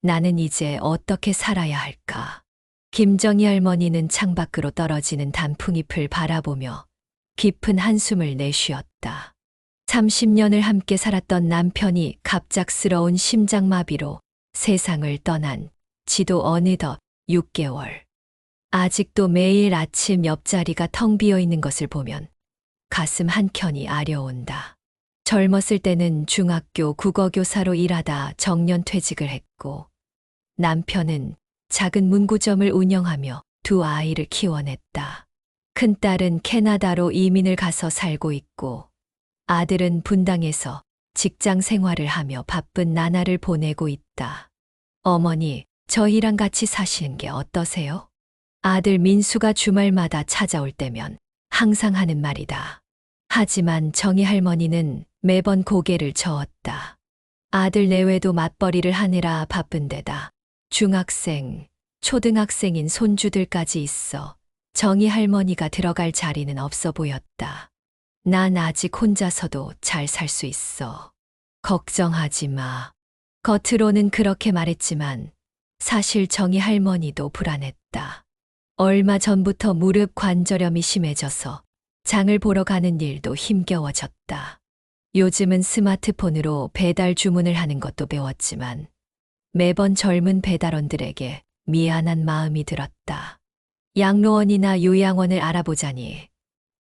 나는 이제 어떻게 살아야 할까? 김정희 할머니는 창밖으로 떨어지는 단풍잎을 바라보며 깊은 한숨을 내쉬었다. 30년을 함께 살았던 남편이 갑작스러운 심장마비로 세상을 떠난 지도 어느덧 6개월. 아직도 매일 아침 옆자리가 텅 비어 있는 것을 보면 가슴 한켠이 아려온다. 젊었을 때는 중학교 국어교사로 일하다 정년 퇴직을 했고, 남편은 작은 문구점을 운영하며 두 아이를 키워냈다. 큰딸은 캐나다로 이민을 가서 살고 있고, 아들은 분당에서 직장 생활을 하며 바쁜 나날을 보내고 있다. 어머니, 저희랑 같이 사시는 게 어떠세요? 아들 민수가 주말마다 찾아올 때면 항상 하는 말이다. 하지만 정희 할머니는 매번 고개를 저었다. 아들 내외도 맞벌이를 하느라 바쁜데다 중학생, 초등학생인 손주들까지 있어 정희 할머니가 들어갈 자리는 없어 보였다. 난 아직 혼자서도 잘 살 수 있어. 걱정하지 마. 겉으로는 그렇게 말했지만 사실 정희 할머니도 불안했다. 얼마 전부터 무릎 관절염이 심해져서 장을 보러 가는 일도 힘겨워졌다. 요즘은 스마트폰으로 배달 주문을 하는 것도 배웠지만 매번 젊은 배달원들에게 미안한 마음이 들었다. 양로원이나 요양원을 알아보자니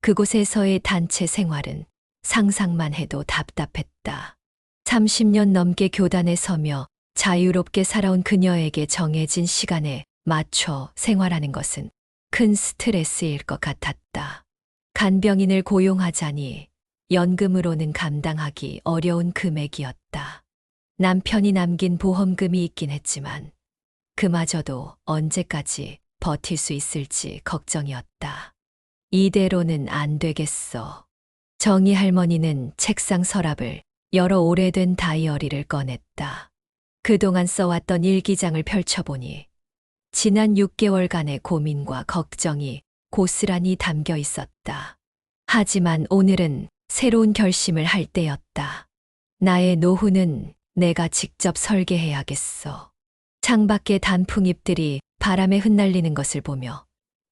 그곳에서의 단체 생활은 상상만 해도 답답했다. 30년 넘게 교단에 서며 자유롭게 살아온 그녀에게 정해진 시간에 맞춰 생활하는 것은 큰 스트레스일 것 같았다. 간병인을 고용하자니 연금으로는 감당하기 어려운 금액이었다. 남편이 남긴 보험금이 있긴 했지만 그마저도 언제까지 버틸 수 있을지 걱정이었다. 이대로는 안 되겠어. 정희 할머니는 책상 서랍을 열어 오래된 다이어리를 꺼냈다. 그동안 써왔던 일기장을 펼쳐보니 지난 6개월간의 고민과 걱정이 고스란히 담겨 있었다. 하지만 오늘은 새로운 결심을 할 때였다. 나의 노후는 내가 직접 설계해야겠어. 창밖의 단풍잎들이 바람에 흩날리는 것을 보며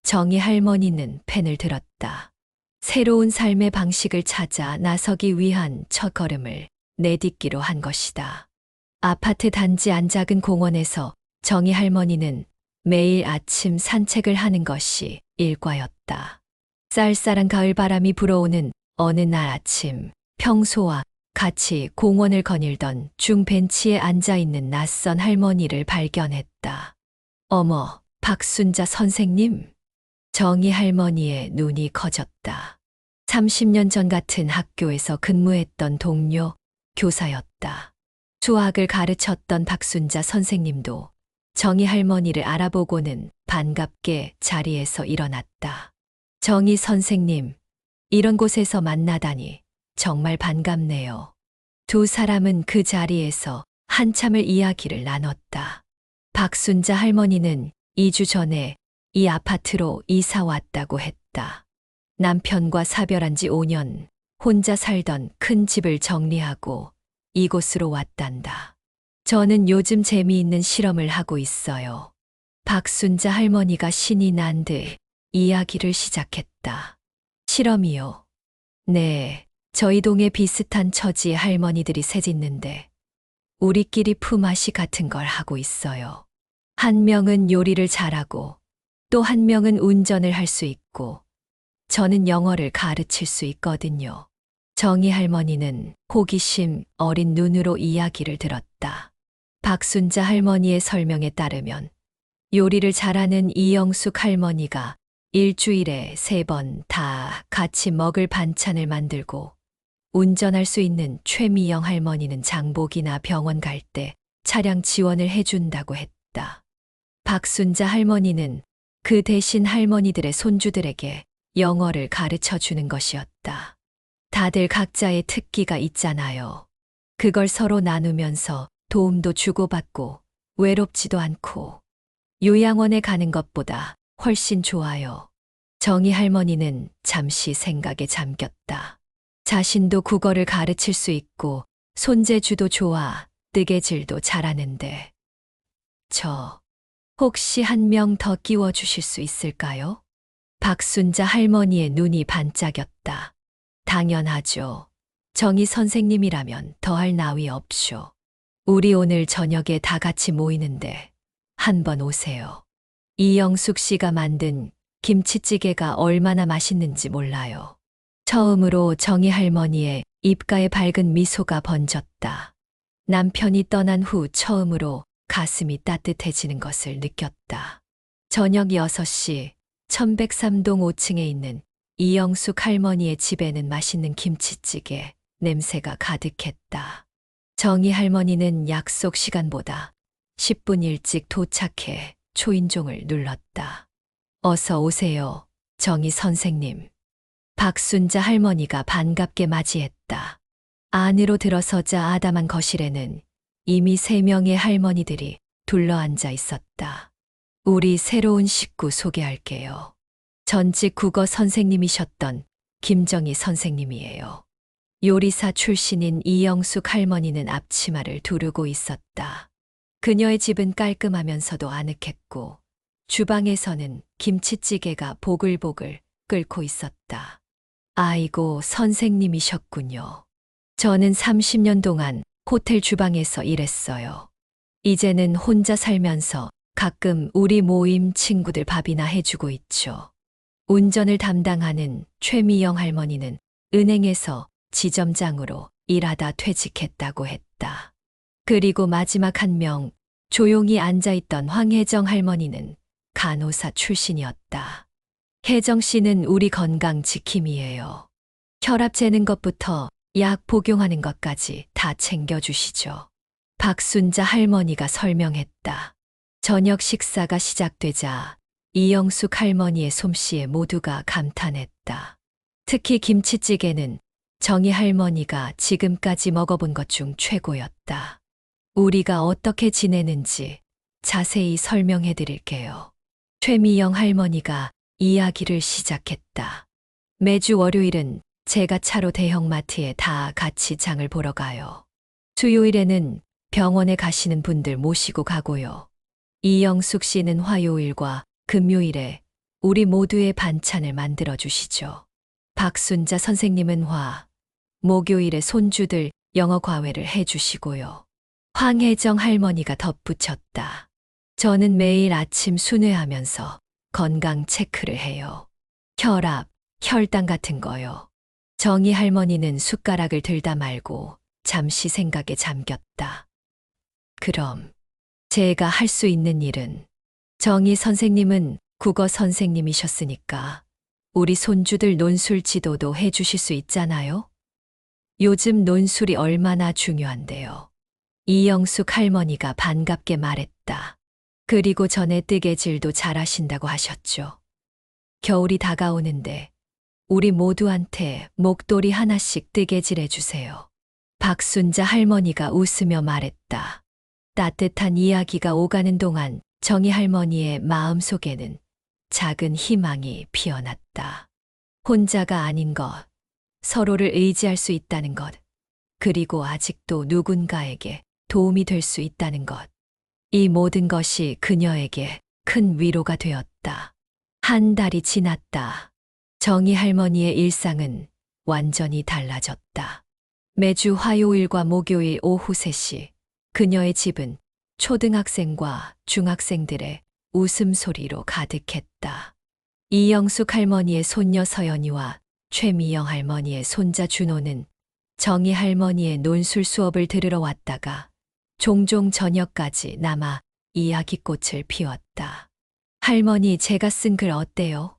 정희 할머니는 펜을 들었다. 새로운 삶의 방식을 찾아 나서기 위한 첫걸음을 내딛기로 한 것이다. 아파트 단지 안작은 공원에서 정희 할머니는 매일 아침 산책을 하는 것이 일과였다. 쌀쌀한 가을바람이 불어오는 어느 날 아침, 평소와 같이 공원을 거닐던 중벤치에 앉아있는 낯선 할머니를 발견했다. 어머, 박순자 선생님. 정희 할머니의 눈이 커졌다. 30년 전 같은 학교에서 근무했던 동료, 교사였다. 수학을 가르쳤던 박순자 선생님도 정희 할머니를 알아보고는 반갑게 자리에서 일어났다. 정희 선생님, 이런 곳에서 만나다니 정말 반갑네요. 두 사람은 그 자리에서 한참을 이야기를 나눴다. 박순자 할머니는 2주 전에 이 아파트로 이사 왔다고 했다. 남편과 사별한 지 5년, 혼자 살던 큰 집을 정리하고 이곳으로 왔단다. 저는 요즘 재미있는 실험을 하고 있어요. 박순자 할머니가 신이 난 듯 이야기를 시작했다. 실험이요? 네, 저희 동에 비슷한 처지의 할머니들이 셋 있는데 우리끼리 품앗이 같은 걸 하고 있어요. 한 명은 요리를 잘하고 또 한 명은 운전을 할 수 있고 저는 영어를 가르칠 수 있거든요. 정희 할머니는 호기심 어린 눈으로 이야기를 들었다. 박순자 할머니의 설명에 따르면 요리를 잘하는 이영숙 할머니가 일주일에 3번 다 같이 먹을 반찬을 만들고 운전할 수 있는 최미영 할머니는 장복이나 병원 갈 때 차량 지원을 해준다고 했다. 박순자 할머니는 그 대신 할머니들의 손주들에게 영어를 가르쳐 주는 것이었다. 다들 각자의 특기가 있잖아요. 그걸 서로 나누면서 도움도 주고받고 외롭지도 않고 요양원에 가는 것보다 훨씬 좋아요. 정희 할머니는 잠시 생각에 잠겼다. 자신도 국어를 가르칠 수 있고 손재주도 좋아 뜨개질도 잘하는데 혹시 한 명 더 끼워 주실 수 있을까요? 박순자 할머니의 눈이 반짝였다. 당연하죠. 정희 선생님이라면 더할 나위 없쇼. 우리 오늘 저녁에 다 같이 모이는데 한번 오세요. 이영숙 씨가 만든 김치찌개가 얼마나 맛있는지 몰라요. 처음으로 정희 할머니의 입가에 밝은 미소가 번졌다. 남편이 떠난 후 처음으로 가슴이 따뜻해지는 것을 느꼈다. 저녁 6시 1103동 5층에 있는 이영숙 할머니의 집에는 맛있는 김치찌개 냄새가 가득했다. 정희 할머니는 약속 시간보다 10분 일찍 도착해 초인종을 눌렀다. 어서 오세요, 정희 선생님. 박순자 할머니가 반갑게 맞이했다. 안으로 들어서자 아담한 거실에는 이미 3명의 할머니들이 둘러앉아 있었다. 우리 새로운 식구 소개할게요. 전직 국어 선생님이셨던 김정희 선생님이에요. 요리사 출신인 이영숙 할머니는 앞치마를 두르고 있었다. 그녀의 집은 깔끔하면서도 아늑했고 주방에서는 김치찌개가 보글보글 끓고 있었다. 아이고, 선생님이셨군요. 저는 30년 동안 호텔 주방에서 일했어요. 이제는 혼자 살면서 가끔 우리 모임 친구들 밥이나 해주고 있죠. 운전을 담당하는 최미영 할머니는 은행에서 지점장으로 일하다 퇴직했다고 했다. 그리고 마지막 한 명, 조용히 앉아있던 황혜정 할머니는 간호사 출신이었다. 혜정 씨는 우리 건강 지킴이에요. 혈압 재는 것부터 약 복용하는 것까지 다 챙겨주시죠. 박순자 할머니가 설명했다. 저녁 식사가 시작되자 이영숙 할머니의 솜씨에 모두가 감탄했다. 특히 김치찌개는 정희 할머니가 지금까지 먹어본 것 중 최고였다. 우리가 어떻게 지내는지 자세히 설명해 드릴게요. 최미영 할머니가 이야기를 시작했다. 매주 월요일은 제가 차로 대형마트에 다 같이 장을 보러 가요. 수요일에는 병원에 가시는 분들 모시고 가고요. 이영숙 씨는 화요일과 금요일에 우리 모두의 반찬을 만들어 주시죠. 박순자 선생님은 목요일에 손주들 영어 과외를 해 주시고요. 황혜정 할머니가 덧붙였다. 저는 매일 아침 순회하면서 건강 체크를 해요. 혈압, 혈당 같은 거요. 정희 할머니는 숟가락을 들다 말고 잠시 생각에 잠겼다. 그럼 제가 할 수 있는 일은 정희 선생님은 국어 선생님이셨으니까 우리 손주들 논술 지도도 해 주실 수 있잖아요? 요즘 논술이 얼마나 중요한데요. 이영숙 할머니가 반갑게 말했다. 그리고 전에 뜨개질도 잘하신다고 하셨죠. 겨울이 다가오는데 우리 모두한테 목도리 하나씩 뜨개질해 주세요. 박순자 할머니가 웃으며 말했다. 따뜻한 이야기가 오가는 동안 정희 할머니의 마음속에는 작은 희망이 피어났다. 혼자가 아닌 것, 서로를 의지할 수 있다는 것, 그리고 아직도 누군가에게 도움이 될 수 있다는 것. 이 모든 것이 그녀에게 큰 위로가 되었다. 한 달이 지났다. 정희 할머니의 일상은 완전히 달라졌다. 매주 화요일과 목요일 오후 3시, 그녀의 집은 초등학생과 중학생들의 웃음소리로 가득했다. 이영숙 할머니의 손녀 서연이와 최미영 할머니의 손자 준호는 정희 할머니의 논술 수업을 들으러 왔다가 종종 저녁까지 남아 이야기꽃을 피웠다. 할머니, 제가 쓴 글 어때요?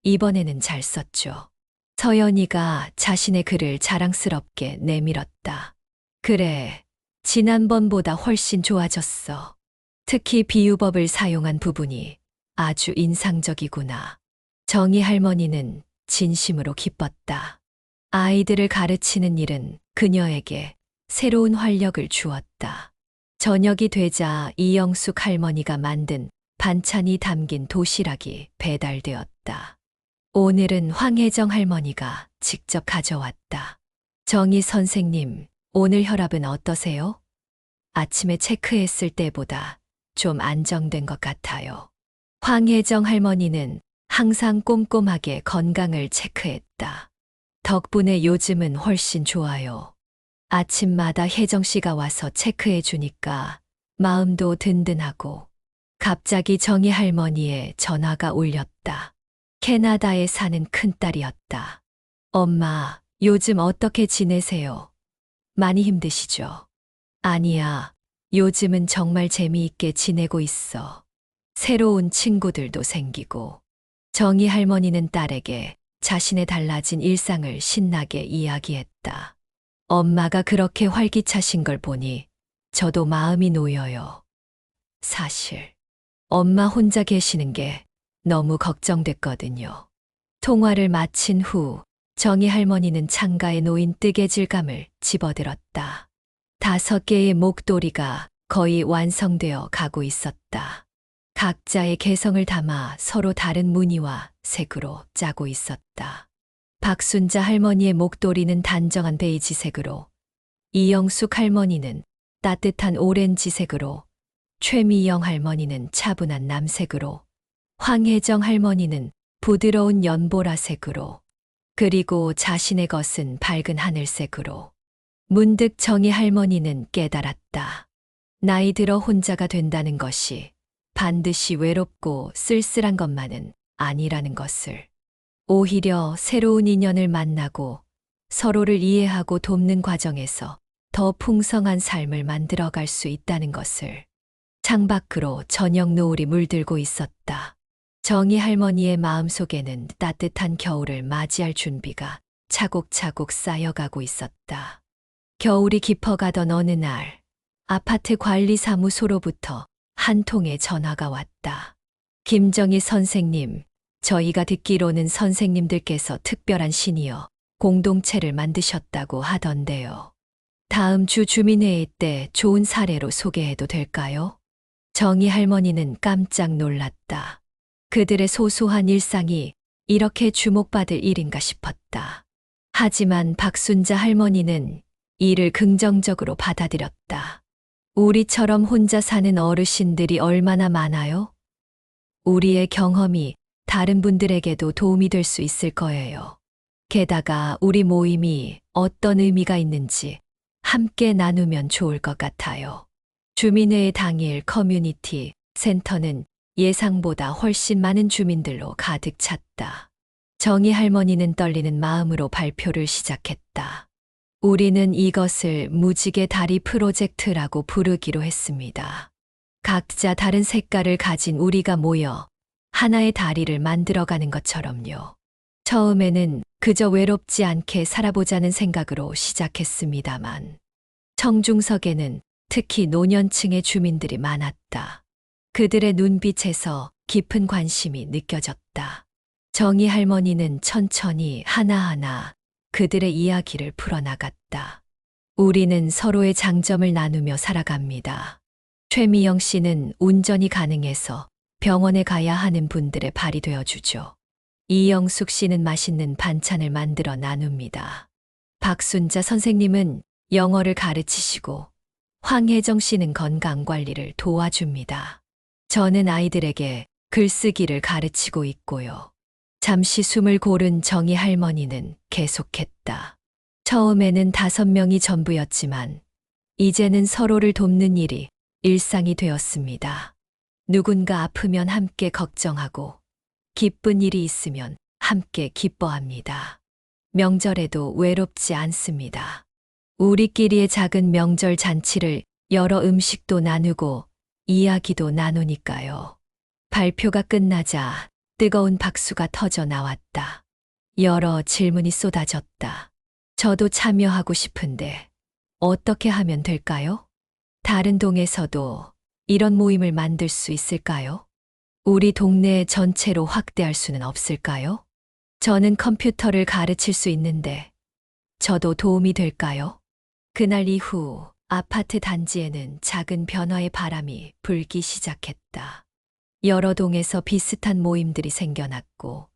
이번에는 잘 썼죠. 서연이가 자신의 글을 자랑스럽게 내밀었다. 그래, 지난번보다 훨씬 좋아졌어. 특히 비유법을 사용한 부분이 아주 인상적이구나. 정희 할머니는 진심으로 기뻤다. 아이들을 가르치는 일은 그녀에게 새로운 활력을 주었다. 저녁이 되자 이영숙 할머니가 만든 반찬이 담긴 도시락이 배달되었다. 오늘은 황혜정 할머니가 직접 가져왔다. 정희 선생님, 오늘 혈압은 어떠세요? 아침에 체크했을 때보다 좀 안정된 것 같아요. 황혜정 할머니는 항상 꼼꼼하게 건강을 체크했다. 덕분에 요즘은 훨씬 좋아요. 아침마다 혜정 씨가 와서 체크해 주니까 마음도 든든하고. 갑자기 정희 할머니의 전화가 울렸다. 캐나다에 사는 큰딸이었다. 엄마, 요즘 어떻게 지내세요? 많이 힘드시죠? 아니야, 요즘은 정말 재미있게 지내고 있어. 새로운 친구들도 생기고. 정희 할머니는 딸에게 자신의 달라진 일상을 신나게 이야기했다. 엄마가 그렇게 활기차신 걸 보니 저도 마음이 놓여요. 사실, 엄마 혼자 계시는 게 너무 걱정됐거든요. 통화를 마친 후 정희 할머니는 창가에 놓인 뜨개질감을 집어들었다. 5개의 목도리가 거의 완성되어 가고 있었다. 각자의 개성을 담아 서로 다른 무늬와 색으로 짜고 있었다. 박순자 할머니의 목도리는 단정한 베이지색으로, 이영숙 할머니는 따뜻한 오렌지색으로, 최미영 할머니는 차분한 남색으로, 황혜정 할머니는 부드러운 연보라색으로, 그리고 자신의 것은 밝은 하늘색으로. 문득 정희 할머니는 깨달았다. 나이 들어 혼자가 된다는 것이 반드시 외롭고 쓸쓸한 것만은 아니라는 것을. 오히려 새로운 인연을 만나고 서로를 이해하고 돕는 과정에서 더 풍성한 삶을 만들어갈 수 있다는 것을. 창밖으로 저녁 노을이 물들고 있었다. 정희 할머니의 마음속에는 따뜻한 겨울을 맞이할 준비가 차곡차곡 쌓여가고 있었다. 겨울이 깊어가던 어느 날, 아파트 관리사무소로부터 한 통의 전화가 왔다. 김정희 선생님, 저희가 듣기로는 선생님들께서 특별한 시니어 공동체를 만드셨다고 하던데요. 다음 주 주민회의 때 좋은 사례로 소개해도 될까요? 정희 할머니는 깜짝 놀랐다. 그들의 소소한 일상이 이렇게 주목받을 일인가 싶었다. 하지만 박순자 할머니는 이를 긍정적으로 받아들였다. 우리처럼 혼자 사는 어르신들이 얼마나 많아요? 우리의 경험이 다른 분들에게도 도움이 될 수 있을 거예요. 게다가 우리 모임이 어떤 의미가 있는지 함께 나누면 좋을 것 같아요. 주민회의 당일 커뮤니티 센터는 예상보다 훨씬 많은 주민들로 가득 찼다. 정희 할머니는 떨리는 마음으로 발표를 시작했다. 우리는 이것을 무지개 다리 프로젝트라고 부르기로 했습니다. 각자 다른 색깔을 가진 우리가 모여 하나의 다리를 만들어가는 것처럼요. 처음에는 그저 외롭지 않게 살아보자는 생각으로 시작했습니다만, 청중석에는 특히 노년층의 주민들이 많았다. 그들의 눈빛에서 깊은 관심이 느껴졌다. 정희 할머니는 천천히 하나하나 그들의 이야기를 풀어나갔다. 우리는 서로의 장점을 나누며 살아갑니다. 최미영 씨는 운전이 가능해서 병원에 가야 하는 분들의 발이 되어주죠. 이영숙 씨는 맛있는 반찬을 만들어 나눕니다. 박순자 선생님은 영어를 가르치시고 황혜정 씨는 건강관리를 도와줍니다. 저는 아이들에게 글쓰기를 가르치고 있고요. 잠시 숨을 고른 정희 할머니는 계속했다. 처음에는 5명이 전부였지만 이제는 서로를 돕는 일이 일상이 되었습니다. 누군가 아프면 함께 걱정하고 기쁜 일이 있으면 함께 기뻐합니다. 명절에도 외롭지 않습니다. 우리끼리의 작은 명절 잔치를 열어 음식도 나누고 이야기도 나누니까요. 발표가 끝나자 뜨거운 박수가 터져 나왔다. 여러 질문이 쏟아졌다. 저도 참여하고 싶은데 어떻게 하면 될까요? 다른 동에서도 이런 모임을 만들 수 있을까요? 우리 동네 전체로 확대할 수는 없을까요? 저는 컴퓨터를 가르칠 수 있는데 저도 도움이 될까요? 그날 이후 아파트 단지에는 작은 변화의 바람이 불기 시작했다. 여러 동에서 비슷한 모임들이 생겨났고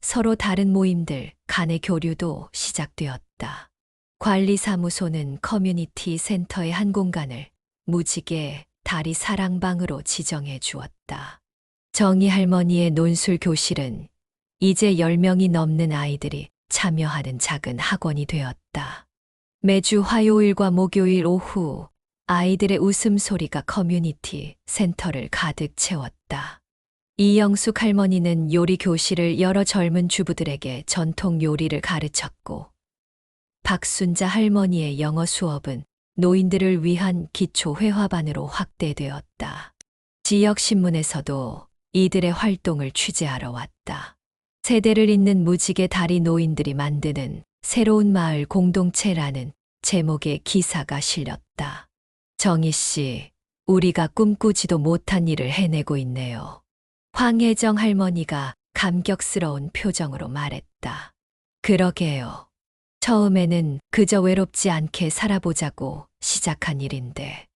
서로 다른 모임들 간의 교류도 시작되었다. 관리사무소는 커뮤니티 센터의 한 공간을 무지개 달이 사랑방으로 지정해 주었다. 정희 할머니의 논술 교실은 이제 10명이 넘는 아이들이 참여하는 작은 학원이 되었다. 매주 화요일과 목요일 오후 아이들의 웃음소리가 커뮤니티 센터를 가득 채웠다. 이영숙 할머니는 요리 교실을 여러 젊은 주부들에게 전통 요리를 가르쳤고, 박순자 할머니의 영어 수업은 노인들을 위한 기초 회화반으로 확대되었다. 지역 신문에서도 이들의 활동을 취재하러 왔다. 세대를 잇는 무지개 다리 노인들이 만드는 새로운 마을 공동체라는 제목의 기사가 실렸다. 정희 씨, 우리가 꿈꾸지도 못한 일을 해내고 있네요. 황혜정 할머니가 감격스러운 표정으로 말했다. 그러게요. 처음에는 그저 외롭지 않게 살아보자고 시작한 일인데,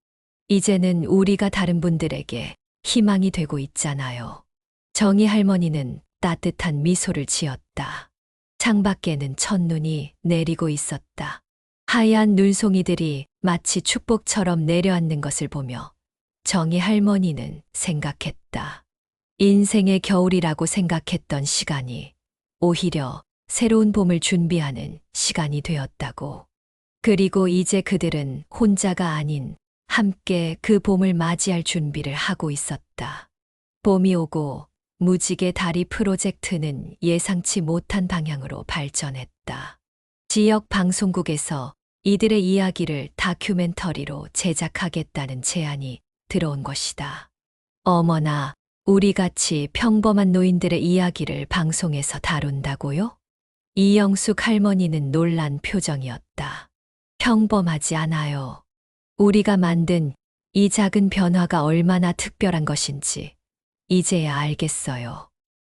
이제는 우리가 다른 분들에게 희망이 되고 있잖아요. 정희 할머니는 따뜻한 미소를 지었다. 창밖에는 첫눈이 내리고 있었다. 하얀 눈송이들이 마치 축복처럼 내려앉는 것을 보며 정희 할머니는 생각했다. 인생의 겨울이라고 생각했던 시간이 오히려 새로운 봄을 준비하는 시간이 되었다고. 그리고 이제 그들은 혼자가 아닌 함께 그 봄을 맞이할 준비를 하고 있었다. 봄이 오고 무지개 다리 프로젝트는 예상치 못한 방향으로 발전했다. 지역 방송국에서 이들의 이야기를 다큐멘터리로 제작하겠다는 제안이 들어온 것이다. 어머나, 우리같이 평범한 노인들의 이야기를 방송에서 다룬다고요? 이영숙 할머니는 놀란 표정이었다. 평범하지 않아요. 우리가 만든 이 작은 변화가 얼마나 특별한 것인지 이제야 알겠어요.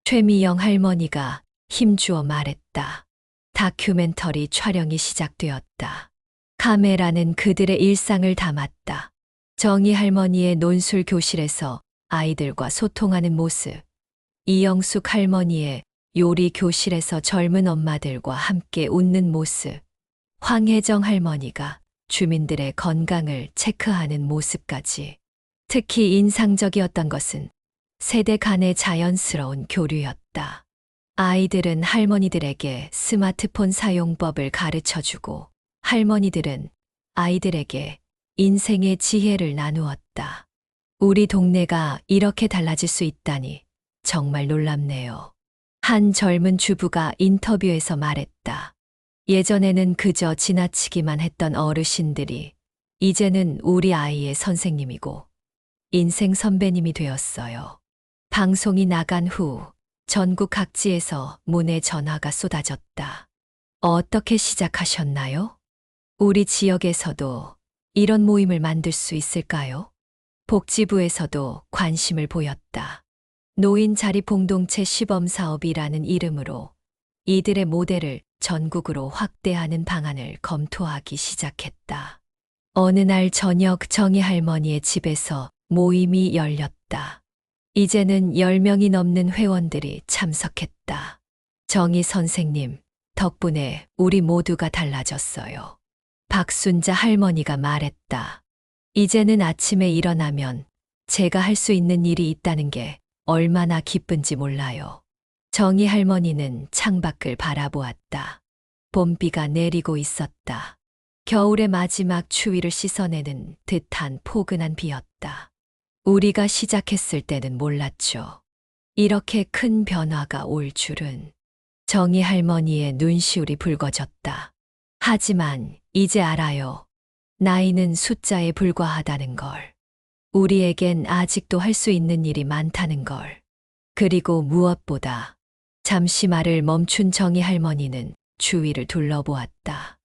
최미영 할머니가 힘주어 말했다. 다큐멘터리 촬영이 시작되었다. 카메라는 그들의 일상을 담았다. 정희 할머니의 논술 교실에서 아이들과 소통하는 모습, 이영숙 할머니의 요리 교실에서 젊은 엄마들과 함께 웃는 모습, 황혜정 할머니가 주민들의 건강을 체크하는 모습까지. 특히 인상적이었던 것은 세대 간의 자연스러운 교류였다. 아이들은 할머니들에게 스마트폰 사용법을 가르쳐주고, 할머니들은 아이들에게 인생의 지혜를 나누었다. 우리 동네가 이렇게 달라질 수 있다니 정말 놀랍네요. 한 젊은 주부가 인터뷰에서 말했다. 예전에는 그저 지나치기만 했던 어르신들이 이제는 우리 아이의 선생님이고 인생 선배님이 되었어요. 방송이 나간 후 전국 각지에서 문의 전화가 쏟아졌다. 어떻게 시작하셨나요? 우리 지역에서도 이런 모임을 만들 수 있을까요? 복지부에서도 관심을 보였다. 노인 자립 공동체 시범 사업이라는 이름으로 이들의 모델을 전국으로 확대하는 방안을 검토하기 시작했다. 어느 날 저녁 정희 할머니의 집에서 모임이 열렸다. 이제는 10명이 넘는 회원들이 참석했다. 정희 선생님, 덕분에 우리 모두가 달라졌어요. 박순자 할머니가 말했다. 이제는 아침에 일어나면 제가 할 수 있는 일이 있다는 게 얼마나 기쁜지 몰라요. 정희 할머니는 창밖을 바라보았다. 봄비가 내리고 있었다. 겨울의 마지막 추위를 씻어내는 듯한 포근한 비였다. 우리가 시작했을 때는 몰랐죠. 이렇게 큰 변화가 올 줄은. 정희 할머니의 눈시울이 붉어졌다. 하지만 이제 알아요. 나이는 숫자에 불과하다는 걸. 우리에겐 아직도 할 수 있는 일이 많다는 걸. 그리고 무엇보다 잠시 말을 멈춘 정희 할머니는 주위를 둘러보았다.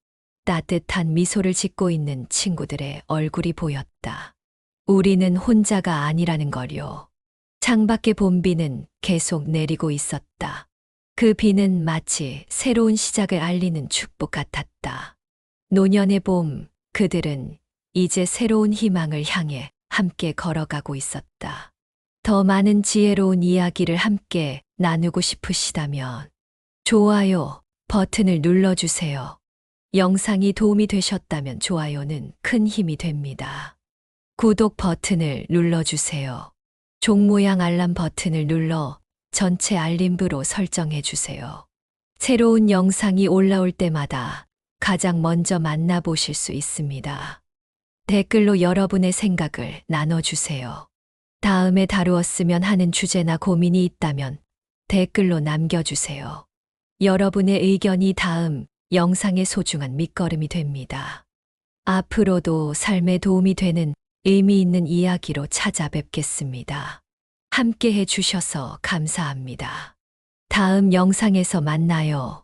따뜻한 미소를 짓고 있는 친구들의 얼굴이 보였다. 우리는 혼자가 아니라는 걸요. 창밖의 봄비는 계속 내리고 있었다. 그 비는 마치 새로운 시작을 알리는 축복 같았다. 노년의 봄, 그들은 이제 새로운 희망을 향해 함께 걸어가고 있었다. 더 많은 지혜로운 이야기를 함께 나누고 싶으시다면 좋아요 버튼을 눌러주세요. 영상이 도움이 되셨다면 좋아요는 큰 힘이 됩니다. 구독 버튼을 눌러주세요. 종 모양 알람 버튼을 눌러 전체 알림부로 설정해 주세요. 새로운 영상이 올라올 때마다 가장 먼저 만나보실 수 있습니다. 댓글로 여러분의 생각을 나눠주세요. 다음에 다루었으면 하는 주제나 고민이 있다면 댓글로 남겨주세요. 여러분의 의견이 다음 영상의 소중한 밑거름이 됩니다. 앞으로도 삶에 도움이 되는 의미 있는 이야기로 찾아뵙겠습니다. 함께 해주셔서 감사합니다. 다음 영상에서 만나요.